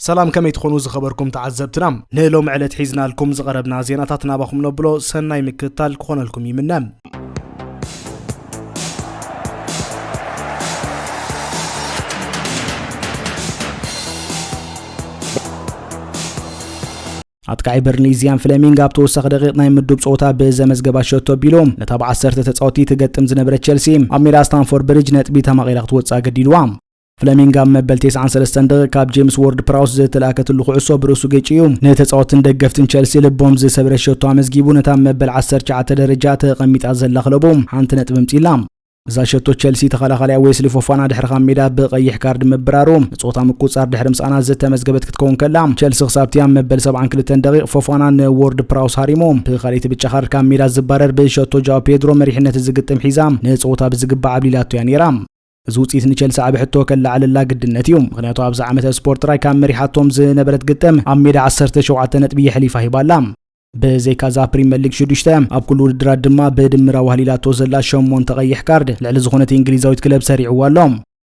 سلام كم يتخونوا زخبركم تعذبتنا نهلو معلت حيزنا لكم زغربنا زيناتنا باخم نبلو سناي مكتال كون لكم يمنام አጥቃይ በርሊዚያን ፍሌሚንግ አብቶ ወሰኽ ደቂቅና የምድብ ጾታ በዘመዝገባ ሸቶ ቢሎም ነታብ 10 ተጻውቲ ተገጥም ዝነበረ ቸልሲ አሜዳ ስታንፎርድ ብሪጅ ነጥቢ ተማቂላክት ወጻ ገዲልዋ ፍሌሚንግ መበል 93 ደቂቅ ካብ ጄምስ ወርድ ፕራውስ ዘተላከተሉ ኹዕሶ ብሩሱ ገጪዩ ነተጻውትን ደገፍትን ቸልሲ ልቦም ዝሰብረ ሸቶ አመዝጊቡ ነታ መበል 19 ደረጃ ተቀሚጣ ዘላኽለቦም ሓንቲ ነጥብ ምጽኢላ ዛሸቶ ቸልሲ ተኸላኸለ ወይስሊ ፎፋና ድሕር ካሜዳ በቀይሕ ካርድ መብራሩ ጾታ ምቁጻር ድሕር ምሳና ዘተመዝገበት ክትከውን ከላ ቸልሲ xabtiያ መበል 72 ደቂቅ ፎፋና ወርድ ፕራውስ ሃሪሞ በኸሊት ብጫ ካርድ ካሜዳ ዝባረር በሸቶ ጃው ፔድሮ መሪሕነት ዝግጥም ሒዛም ነጾታ ብዝግባ አብሊላቱ ያኔራ ዝውጽኢት ንቸልሲ አብሕቶ ከላዓለላ ግድነት እዩ ምክንያቱ ኣብዛ ዓመተ ስፖርት ራይ ካብ መሪሓቶም ዝነበረት ግጥም ኣብ ሜዳ 17 ነጥቢ ይሕሊፋ ሂባላ በዘይካዛ ፕሪሚየር ሊግ ሽዱሽተ ኣብ ኩሉ ውድድራት ድማ በድምራ ዋህሊላቶ ዘላ ሸሞን ተቀይሕ ካርድ ልዕሊ ዝኾነት እንግሊዛዊት ክለብ ሰሪዕዋሎም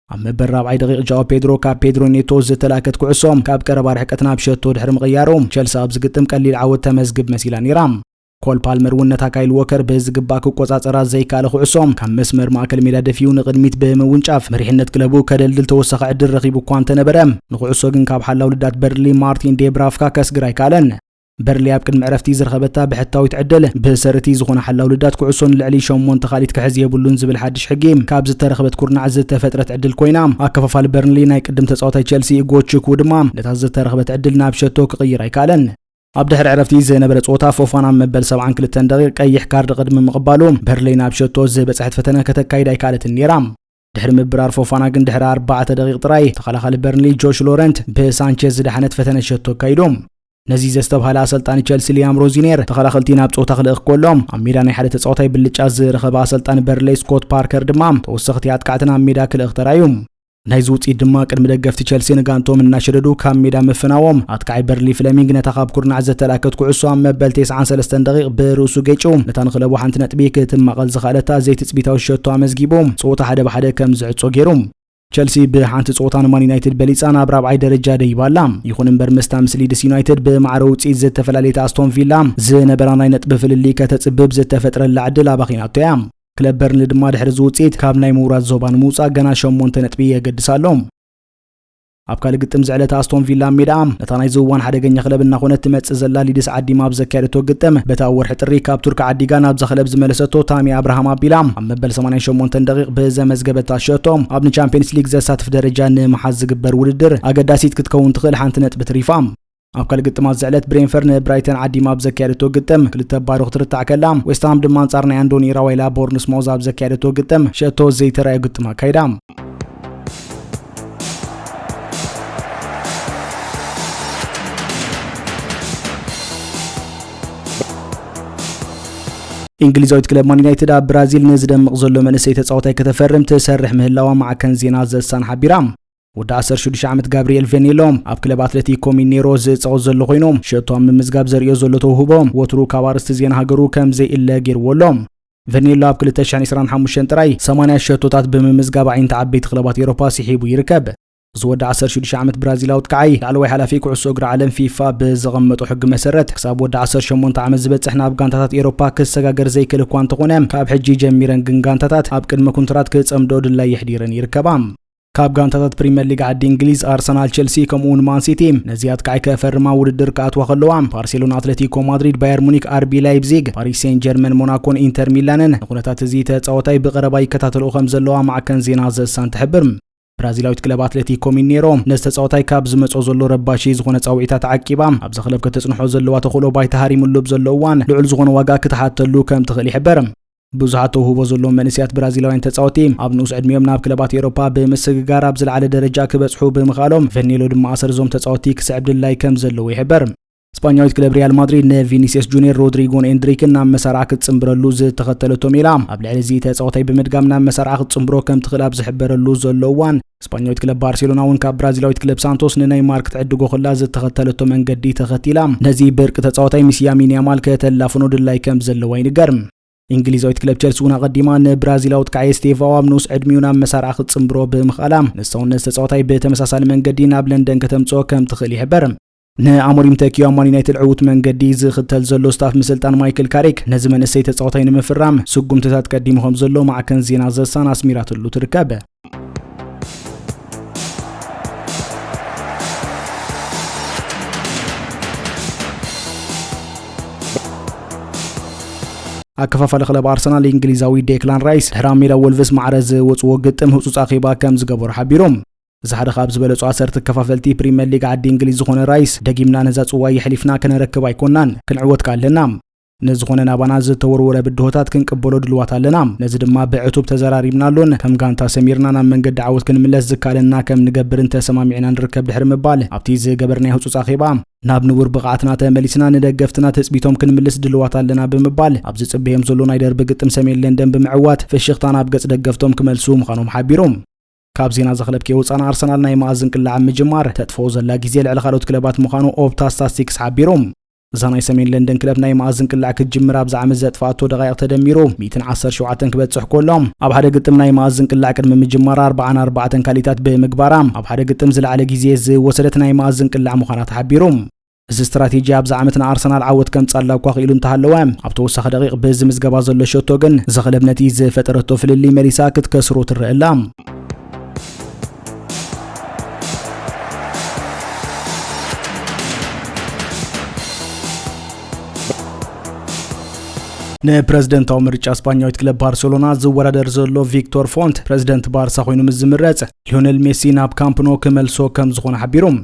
ኣብ መበራብ ኣይ ደቂቅ ጃው ፔድሮ ካብ ፔድሮ ኔቶ ዝተላከት ኩዕሶም ካብ ቀረባ ርሕቀትና ብሸቶ ድሕር ምቕያሩ ቸልሲ ኣብ ዝግጥም ቀሊል ዓወት ተመዝግብ መሲላ ነይራ ኮል ፓልመር ወነታ ካይል ወከር በዝግባ ክቆጻጸራ ዘይካለ ኩዕሶም ካብ መስመር ማእከል ሜዳ ደፊኡ ንቅድሚት በመውንጫፍ መሪሕነት ክለቡ ከደልድል ተወሰኸ ዕድል ረኺቡ እኳ እንተነበረ ንኩዕሶ ግን ካብ ሓላው ልዳት በርሊ ማርቲን ዴብራፍካ ከስግር ኣይካለን በርሊ ኣብ ቅድሚ ዕረፍቲ ዝረኸበታ ብሕታዊት ዕድል ብሰርቲ ዝኾነ ሓላው ልዳት ኩዕሶን ልዕሊ 8 ተኻሊት ክሕዝ የብሉን ዝብል ሓድሽ ሕጊ ካብ ዝተረኸበት ኩርናዕ ዝተፈጥረት ዕድል ኮይና ኣከፋፋል በርሊ ናይ ቅድም ተጻዋታይ ቸልሲ ጎችኩ ድማ ነታ ዝተረኸበት ዕድል ናብ ሸቶ ክቕይር ኣይካለን ኣብ ድሕሪ ዕረፍቲ ዝነበረ ጾታ ፎፋና መበል 72 ደቂቅ ቀይሕ ካርድ ቅድሚ ምቕባሉ በርሊ ናብ ሸቶ ዝበጽሕት ፈተነ ከተካይድ ኣይካለትን ነይራ ድሕሪ ምብራር ፎፋና ግን ድሕሪ 4 ደቂቅ ጥራይ ተኸላኻሊ በርሊ ጆሽ ሎረንት በሳንቼዝ ዝዳሕነት ፈተነ ሸቶ ካይዶም ነዚ ዘስተብሃለ አሰልጣኒ ቸልሲ ሊያም ሮዚኔር ተኸላኸልቲ ናብ ጾታ ክልእኽ ኮሎም ኣብ ሜዳ ናይ ሓደ ተጻዋታይ ብልጫ ዝረኸበ አሰልጣኒ በርሊ ስኮት ፓርከር ድማ ተወሰኽቲ ኣጥቃዕትና ኣብ ሜዳ ክልእኽ ተራዩ ናይ ዝውጽኢት ድማ ቅድሚ ደገፍቲ ቸልሲ ንጋንቶም እናሸደዱ ካብ ሜዳ መፍናዎም ኣጥቃዒ በርሊ ፍሌሚንግ ነታ ካብ ኩርናዕ ዝተላከት ኩዕሶ ኣብ መበል 93 ደቂቅ ብርእሱ ገጪው ነታ ንክለቡ ሓንቲ ነጥቢ ክትመቐል ዝኽእለታ ዘይትጽቢታዊ ሸቶ ኣመዝጊቡ ጾታ ሓደ ብሓደ ከም ዝዕጾ ገይሩ ቸልሲ በሓንቲ ጾታ ማን ዩናይትድ በሊጻ ናብ ራብዓይ ደረጃ ደይባላ ይኹን እምበር ምስታ ምስሊ ዲስ ዩናይትድ በማዕረ ውጽኢት ዝተፈላለየ ኣስቶን ቪላ ዝነበራ ናይ ነጥቢ ፍልሊ ከተጽብብ ዝተፈጥረላ ዕድል ኣባኺናቶ እያ ክለብ በርሊ ድማ ድሕሪ ዝውጽኢት ካብ ናይ ምውራድ ዞባ ንምውጻእ ገና 8 ነጥቢ የገድሳሎም ኣብ ካልእ ግጥም ዝዕለት ኣስቶን ቪላ ሜዳ ነታ ናይ ዝዋን ሓደገኛ ክለብ እናኾነት ትመጽእ ዘላ ሊድስ ዓዲማ ኣብ ዘካየደቶ ግጥም በታ ወርሒ ጥሪ ካብ ቱርክ ዓዲጋ ናብ ዘኽለብ ዝመለሰቶ ታሚ አብርሃም ኣቢላ ኣብ መበል 88 ደቂቅ በዘመዝገበታ ሸቶም ኣብ ቻምፒየንስ ሊግ ዘሳትፍ ደረጃ ንምሓዝ ዝግበር ውድድር ኣገዳሲት ክትከውን ትኽእል ሓንቲ ነጥቢ ትሪፋ ኣብ ካልእ ግጥማት ዝዕለት ብሬንፈርን ብራይተን ዓዲማ ኣብ ዘካየደቶ ግጥም ክልተ ባዶ ክትርታዕ ከላ ዌስትሃም ድማ አንጻር ናይ አንዶኒ ራዋይላ ቦርንስማውዝ ኣብ ዘካየደቶ ግጥም ሸቶ ዘይተራየ ግጥም ኣካይዳ እንግሊዛዊት ክለብ ማን ዩናይትድ ኣብ ብራዚል ንዝደምቕ ዘሎ መንእሰይ ተጻዋታይ ከተፈርም ትሰርሕ ምህላዋ ማዕከን ዜና ዘሳን ሓቢራ ወዲ 16 ዓመት ጋብሪኤል ቬኔሎ ኣብ ክለብ አትሌቲኮ ሚኔሮ ዝጻወት ዘሎ ኮይኑ ሸቶም ምዝጋብ ዘርእዮ ዘሎ ተውህቦም ወትሩ ካብ አርስቲ ዜና ሃገሩ ከም ዘይእለ ገይርዎሎም ቬኔሎ ኣብ 2025 ጥራይ 80 ሸቶታት ብምዝጋብ ዓይንታ ዓበይቲ ክለባት ኤውሮፓ ሲሒቡ ይርከብ ዝወዲ 16 ዓመት ብራዚላዊት ከዓይ ላዕለዋይ ሓላፊ ኩዕሶ እግሪ ዓለም ፊፋ ብዘቐመጦ ሕጊ መሰረት ክሳብ ወዲ 18 ዓመት ዝበጽሕ ናብ ጋንታታት ኤውሮፓ ክሰጋገር ዘይክእል እኳ እንተኾነ ካብ ሕጂ ጀሚረን ግን ጋንታታት ኣብ ቅድመ ኮንትራት ክጸምዶ ድላይ ይሕዲረን ይርከባ ካብ ጋንታታት ፕሪሚየር ሊግ ዓዲ እንግሊዝ ኣርሰናል ቸልሲ ከምኡውን ማን ሲቲ ነዚያት ከዓይ ከፈርማ ውድድር ከኣትዋ ከለዋ ባርሴሎና አትሌቲኮ ማድሪድ ባየር ሙኒክ አርቢ ላይፕዚግ ፓሪስ ሴን ጀርመን ሞናኮን ኢንተር ሚላንን ንኹነታት እዚ ተጻዋታይ ብቐረባ ይከታተልዎ ከም ዘለዋ ማዕከን ዜና ዘሳን ትሕብር ብራዚላዊት ክለብ አትሌቲኮ ሚኔሮ ነስተጻዋታይ ካብ ዝመጾ ዘሎ ረባሺ ዝኾነ ጻውዒታት ዓቂባ ኣብ ዘኽለብ ከተጽንሖ ዘለዋ ተኽእሎ ባይታ ሃሪሙሉ ዘለዋን ልዑል ዝኾነ ዋጋ ክትሓተሉ ከም ትኽእል ይሕበር ብዙሓት ተውህቦ ዘለዎም መንእስያት ብራዚላውያን ተጻወቲ ኣብ ንኡስ ዕድሜኦም ናብ ክለባት ኤውሮፓ ብምስግጋር ኣብ ዝለዓለ ደረጃ ክበጽሑ ብምኻሎም ቬኔሎ ድማ ኣሰርዞም ተጻወቲ ክስዕብ ድላይ ከም ዘለዎ ይሕበር ስፓኛዊት ክለብ ሪያል ማድሪድ ንቪኒሲየስ ጁኒየር ሮድሪጎን ኤንድሪክን ናብ መሳርዓ ክትጽምብረሉ ዝተኸተለቶም ኢላ ኣብ ልዕሊ እዚ ተጻዋታይ ብምድጋም ናብ መሳርዓ ክትጽምብሮ ከም ትኽእል ኣብ ዝሕበረሉ ዘለዋን ስፓኛዊት ክለብ ባርሴሎና እውን ካብ ብራዚላዊት ክለብ ሳንቶስ ንናይማር ክትዕድጎ ከላ ዝተኸተለቶ መንገዲ ተኸቲላ ነዚ ብርቂ ተጻዋታይ ምስ ያሚን ያማል ከተላፍኖ ድላይ ከም ዘለዋ ይንገር እንግሊዛዊት ክለብ ቸልሲ ውን ቀዲማ ንብራዚላዊት ካይ ስቴቫው አምኖስ ዕድሚውና መሳርዓ ክጽምብሮ ብምኽኣላ ንሰውነት ተጻዋታይ በተመሳሳሊ መንገዲ ናብ ለንደን ከተምጾ ከም ትኽእል ይሕበር ንአሞሪም ተኪዮ ማን ዩናይትድ ዕውት መንገዲ ዝኽተል ዘሎ ስታፍ ምስልጣን ማይክል ካሪክ ነዚ መንእሰይ ተጻዋታይ ንምፍራም ስጉምትታት ቀዲሞም ዘሎ ማዕከን ዜና ዘሳን አስሚራትሉ ትርከብ አከፋፋለ ክለብ አርሰናል እንግሊዛዊ ዴክላን ራይስ ድሕራም ሜዳ ወልቭስ ማዕረዝ ወጽዎ ግጥም ህጹጽ አኺባ ከም ዝገበሩ ሓቢሮም ዝሓደ ካብ ዝበለጹ 10 ተከፋፈልቲ ፕሪሚየር ሊግ ዓዲ እንግሊዝ ዝኾነ ራይስ ደጊምና ነዛ ጽዋ ይሕሊፍና ከነረክብ ኣይኮናን ክንዕወት ካለና ነዝኾነ ናባና ዝተወርወረ ብድሆታት ክንቅበሎ ድልዋት ኣለና ነዚ ድማ ብዕቱብ ተዘራሪብናሎን ከም ጋንታ ሰሚርና ናብ መንገዲ ዓወት ክንምለስ ዝካለና ከም ንገብር ተሰማሚዕና ንርከብ ድሕሪ ምባል ኣብቲ ዝገበርናይ ህጹጽ አኺባ ናብ ንቡር ብቕዓትና ተመሊስና ንደገፍትና ተጽቢቶም ክንምልስ ድልዋት ኣለና ብምባል ኣብዚ ጽብየም ዘሎ ናይ ደርቢ ግጥም ሰሜን ለንደን ብምዕዋት ፍሽኽታ ናብ ገጽ ደገፍቶም ክመልሱ ምዃኖም ሓቢሮም ካብ ዜና ዘኽለብ ከወጻና አርሰናል ናይ ማዕዝን ቅላዕ ምጅማር ተጥፎ ዘላ ግዜ ልዕሊ ካልኦት ክለባት ምዃኑ ኦፕታ ስታቲስቲክስ ሓቢሮም ዛናይ ሰሜን ለንደን ክለብ ናይ ማዕዝን ቅላዕ ክጅምር ኣብ ዓመት ዘጥፋቶ ደቂቕ ተደሚሩ 117 ክበጽሕ ኮሎም ኣብ ሓደ ግጥም ናይ ማዕዝን ቅላዕ ቅድሚ ምጅማር 44 ካሊታት ብምግባራ ኣብ ሓደ ግጥም ዝለዓለ ግዜ ዝወሰደት ናይ ማዕዝን ቅላዕ ምዃና ተሓቢሮም እዚ ስትራቴጂ ኣብ ዓመትና አርሰናል ዓወት ከም ጻላው ኳኺሉ እንተሃለወ ኣብ ተወሳኺ ደቂቕ ብዝምዝገባ ዘሎ ሸቶ ግን ዘኽለብ ነቲ ዝፈጠረቶ ፍልሊ መሊሳ ክትከስሮ ትረአላ ንፕሬዝደንታዊ ምርጫ ስፓኛዊት ክለብ ባርሴሎና ዝወዳደር ዘሎ ቪክቶር ፎንት ፕሬዝደንት ባርሳ ኮይኑ ምዝምረጽ ሊዮኔል ሜሲ ናብ ካምፕ ኖ ክመልሶ ከም ዝኾነ ሓቢሮም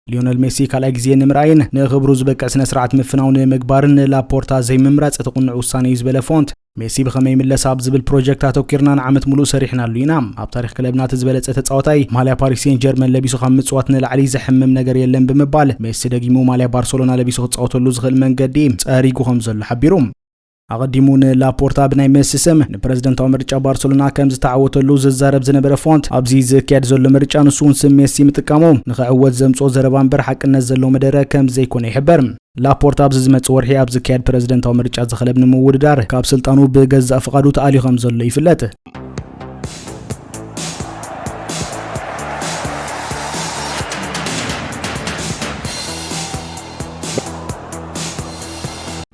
ሊዮኔል ሜሲ ካልኣይ ግዜ ንምርኣይን ንኽብሩ ዝበቅዕ ስነ ስርዓት ምፍናው ንምግባርን ላፖርታ ዘይምምራጽ ተቁንዕ ውሳነ እዩ ዝበለ ፎንት ሜሲ ብኸመይ ምለስ ኣብ ዝብል ፕሮጀክት ኣተኪርና ንዓመት ሙሉእ ሰሪሕናሉ ኢና ኣብ ታሪክ ክለብና ዝበለጸ ተጻዋታይ ማልያ ፓሪስ ሴን ጀርመን ለቢሱ ካብ ምጽዋት ንላዕሊ ዘሕምም ነገር የለን ብምባል ሜሲ ደጊሙ ማልያ ባርሴሎና ለቢሱ ክጻወተሉ ዝኽእል መንገዲ ጸሪጉ ከም ዘሎ ሓቢሮም አቀዲሙን ላፖርታ ብናይ ሜሲ ስም ንፕሬዝደንታዊ ምርጫ ባርሴሎና ከም ዝተዓወተሉ ዝዛረብ ዝነበረ ፎንት ኣብዚ ዝካየድ ዘሎ ምርጫ ንሱን ስም ሜሲ ምጥቃሙ ንኽዕወት ዘምጾ ዘረባ እምበር ሓቅነት ዘሎ መደረ ከም ዘይኮነ ይሕበር ላፖርታ ኣብዚ ዝመጽ ወርሒ ኣብ ዝካየድ ፕሬዝደንታዊ ምርጫ ዝኽለብ ንምውድዳር ካብ ስልጣኑ ብገዛእ ፍቃዱ ተኣልዩ ከም ዘሎ ይፍለጥ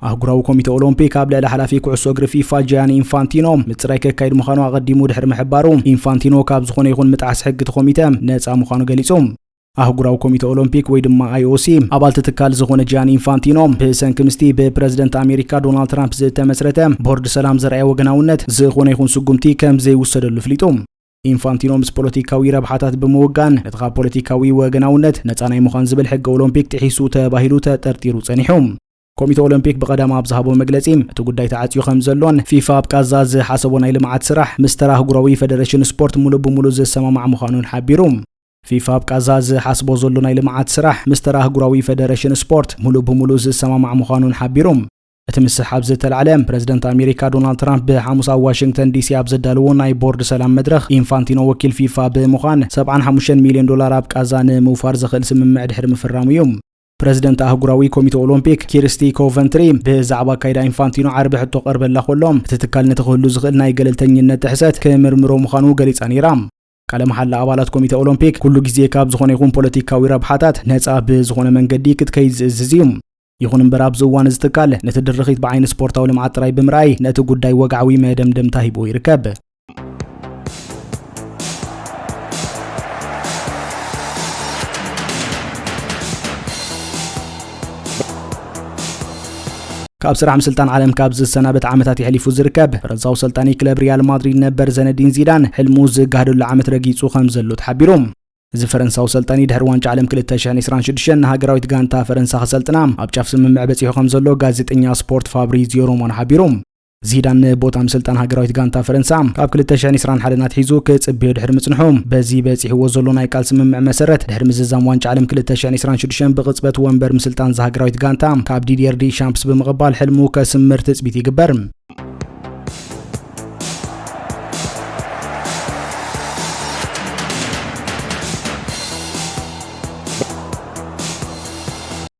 አህጉራዊ ኮሚቴ ኦሎምፒክ ኣብ ልዕሊ ሓላፊ ኩዕሶ እግሪ ፊፋ ጂያኒ ኢንፋንቲኖ ምጽራይ ከካይድ ምዃኑ ኣቀዲሙ ድሕሪ ምሕባሩ ኢንፋንቲኖ ካብ ዝኾነ ይኹን ምጥዓስ ሕጊ ኮሚቴ ነፃ ምዃኑ ገሊጾም አህጉራዊ ኮሚቴ ኦሎምፒክ ወይ ድማ IOC አባል ትካል ዝኾነ ጂያኒ ኢንፋንቲኖ ብሰንኪ ምስቲ ብፕሬዝደንት አሜሪካ ዶናልድ ትራምፕ ዝተመስረተ ቦርድ ሰላም ዘርአየ ወገናውነት ዝኾነ ይኹን ስጉምቲ ከም ዘይውሰደሉ ፍሊጦም ኢንፋንቲኖ ምስ ፖለቲካዊ ረብሓታት ብምውጋን ነቲ ካብ ፖለቲካዊ ወገናውነት ነፃ ናይ ምዃን ዝብል ሕጊ ኦሎምፒክ ጥሒሱ ተባሂሉ ተጠርጢሩ ጸኒሖም ኮሚቴ ኦሎምፒክ በቀዳማ ኣብዛሃቦ መግለጺ እቲ ጉዳይ ተዓጽዩ ከም ዘሎን ፊፋ ብቃዛ ዝሓሰቦ ናይ ልምዓት ስራሕ ምስተር አህጉራዊ ፌደሬሽን ስፖርት ሙሉእ ብሙሉእ ዝሰማማዕ ምዃኑን ሓቢሮም ፊፋ ብቃዛ ዝሓስቦ ዘሎ ናይ ልምዓት ስራሕ ምስተር አህጉራዊ ፌደሬሽን ስፖርት ሙሉእ ብሙሉእ ዝሰማማዕ ምዃኑን ሓቢሮም እቲ ምስሓብ ዝተልዓለ ፕሬዝደንት አሜሪካ ዶናልድ ትራምፕ ብሐሙስ ኣብ ዋሽንግተን ዲሲ ኣብ ዘዳልዎ ናይ ቦርድ ሰላም መድረኽ ኢንፋንቲኖ ወኪል ፊፋ ብምዃን $75 ሚልዮን ኣብ ቃዛ ንምውፋር ዝኽእል ስምምዕ ድሕሪ ምፍራሙ እዮም ፕሬዝደንት አህጉራዊ ኮሚቴ ኦሎምፒክ ኪርስቲ ኮቨንትሪ ብዛዕባ ካይዳ ኢንፋንቲኖ ዓርቢ ሕቶ ቀርበላ ኮሎም እቲ ትካል ነቲ ክህሉ ዝኽእል ናይ ገለልተኝነት ጥሕሰት ክምርምሮ ምዃኑ ገሊጻ ነይራ ቃለ መሓላ ኣባላት ኮሚቴ ኦሎምፒክ ኩሉ ግዜ ካብ ዝኾነ ይኹን ፖለቲካዊ ረብሓታት ነፃ ብዝኾነ መንገዲ ክትከይድ ዝእዝዝ እዩ ይኹን እምበር ኣብዚ እዋን እዚ ትካል ነቲ ድርኺት ብዓይኒ ስፖርታዊ ልምዓት ጥራይ ብምርኣይ ነቲ ጉዳይ ወግዓዊ መደምደምታ ሂቦ ይርከብ ካብ ስራሕ ምስልጣን ዓለም ካብ ዝሰናበት ዓመታት ይሕሊፉ ዝርከብ ፈረንሳዊ ሰልጣኒ ክለብ ሪያል ማድሪድ ነበር ዘነዲን ዚዳን ሕልሙ ዝጋህደሉ ዓመት ረጊጹ ከም ዘሎ ተሓቢሮም እዚ ፈረንሳዊ ሰልጣኒ ድሕሪ ዋንጫ ዓለም 2026 ንሃገራዊት ጋንታ ፈረንሳ ክሰልጥና ኣብ ጫፍ ስምምዕ በፂሑ ከም ዘሎ ጋዜጠኛ ስፖርት ፋብሪዚዮ ሮማኖ ሓቢሮም ዚዳን ቦታ ምስልጣን ሃገራዊት ጋንታ ፈረንሳ ካብ 2021 ናትሒዙ ክጽብዮ ድሕሪ ምጽንሖም በዚ በፂሕዎ ዘሎ ናይ ቃል ስምምዕ መሰረት ድሕሪ ምዝዛም ዋንጫ ዓለም 2026 ብቅጽበት ወንበር ምስልጣን ሃገራዊት ጋንታ ካብ ዲዲየር ዲሻምፕስ ብምቕባል ሕልሙ ከስምር ትጽቢት ይግበር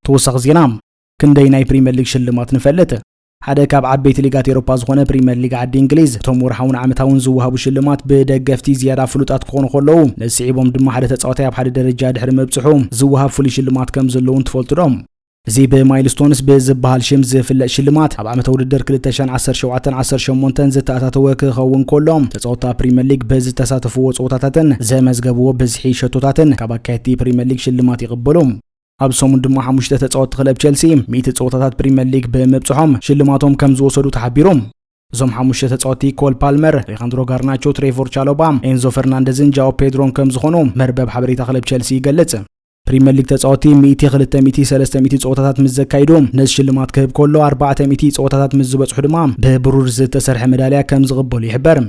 ተወሳኺ ዜና ክንደይ ናይ ፕሪሚየር ሊግ ሽልማት ንፈልጥ ሓደ ካብ ዓበይቲ ሊጋት ኤውሮፓ ዝኾነ ፕሪሚየር ሊግ ዓዲ እንግሊዝ እቶም ወርሓውን ዓመታውን ዝወሃቡ ሽልማት ብደገፍቲ ዝያዳ ፍሉጣት ክኾኑ ከለዉ ነስዒቦም ድማ ሓደ ተጻዋታይ ኣብ ሓደ ደረጃ ድሕሪ መብጽሑ ዝወሃብ ፍሉይ ሽልማት ከም ዘለውን ትፈልጡ ዶ? እዚ ብማይልስቶንስ ብዝበሃል ሽም ዝፍለጥ ሽልማት ኣብ ዓመታዊ ውድድር 2017-18 ዝተኣታተወ ክኸውን ከሎ ተጻወትቲ ፕሪሚየር ሊግ ብዝተሳተፍዎ ጸወታታትን ዘመዝገብዎ ብዝሒ ሸቶታትን ካብ ኣካየድቲ ፕሪሚየር ሊግ ሽልማት ይቕበሉ። ኣብ ሰሙን ድማ 5 ተጻወትቲ ክለብ ቸልሲ 100 ጸወታታት ፕሪሚየር ሊግ ብምብጽሖም ሽልማቶም ከም ዝወሰዱ ተሓቢሮም። እዞም 5 ተጻወትቲ ኮል ፓልመር፣ አሌኻንድሮ ጋርናቾ፣ ትሬቮር ቻሎባ፣ ኤንዞ ፈርናንዴዝን ጃኦ ፔድሮን ከም ዝኾኑ መርበብ ሓበሬታ ክለብ ቸልሲ ይገልጽ። ፕሪሚየር ሊግ ተጻወትቲ 100-200-300 ጸወታታት ምስ ዘካይዱ ነዚ ሽልማት ክህብ ከሎ 400 ጸወታታት ምስ ዝበጽሑ ድማ ብብሩር ዝተሰርሐ ሜዳልያ ከም ዝቕበሉ ይሕበር።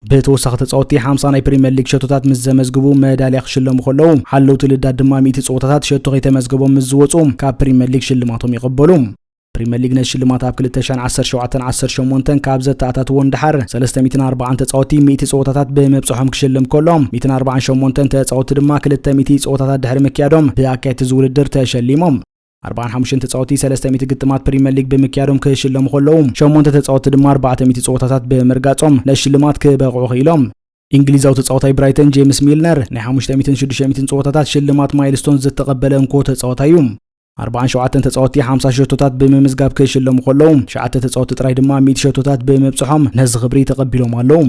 ብተወሳኺ ተጻወትቲ 50 ናይ ፕሪሚየር ሊግ ሸቶታት ምስ ዘመዝግቡ ሜዳልያ ክሽለሙ ከለዉ ሓለውቲ ልዳት ድማ 100 ጸወታታት ሸቶ ከይተመዝገቦም ምስ ዝወጹ ካብ ፕሪሚየር ሊግ ሽልማቶም ይቕበሉ። ፕሪሚየር ሊግ ነዚ ሽልማት ኣብ 2017-18 ካብ ዘተኣታትዎ እንድሓር 340 ተጻወትቲ 100 ጸወታታት ብምብጽሖም ክሽለም ከሎ 148 ተጻወትቲ ድማ 200 ጸወታታት ድሕሪ ምክያዶም ብኣካየድቲ ዝውድድር ተሸሊሞም። 45 ተጻወትቲ 300 ግጥማት ፕሪሚየር ሊግ ብምክያዶም ክሽለሙ ከለዉ 8 ተጻወትቲ ድማ 400 ጸወታታት ብምርጋጾም ለሽልማት ክበቕዑ ኺኢሎም። እንግሊዛዊ ተጻዋታይ ብራይተን ጄምስ ሚልነር ናይ 500-600 ጸወታታት ሽልማት ማይልስቶን ዝተቐበለ እንኮ ተጻዋታይ እዩ። 47 ተጻወትቲ 50 ሸቶታት ብምምዝጋብ ክሽለሙ ከለዉ 9 ተጻወትቲ ጥራይ ድማ 100 ሸቶታት ብምብጽሖም ነዚ ክብሪ ተቐቢሎም ኣለዉ።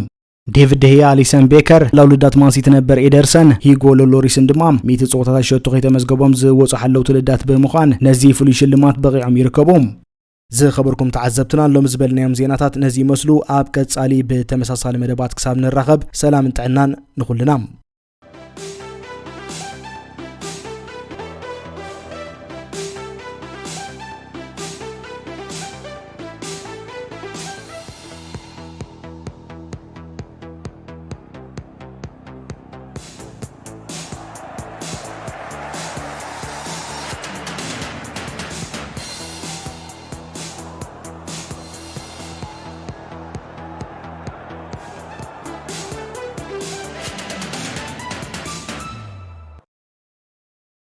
ዴቪድ ደህያ፣ አሊሰን ቤከር፣ ላውልዳት ማንሲቲ ነበር ኤደርሰን፣ ሂጎ ሎሎሪስን ድማ 100 ጸወታታት ሸቶ ከይተመዝገቦም ዝወጹ ሓለውቲ ልዳት ብምዃን ነዚ ፍሉይ ሽልማት በቂዖም ይርከቡ። ዝኸበርኩም ተዓዘብትና ሎም ዝበልናዮም ዜናታት ነዚ ይመስሉ። ኣብ ቀጻሊ ብተመሳሳሊ መደባት ክሳብ ንራኸብ ሰላምን ጥዕናን ንኹልና።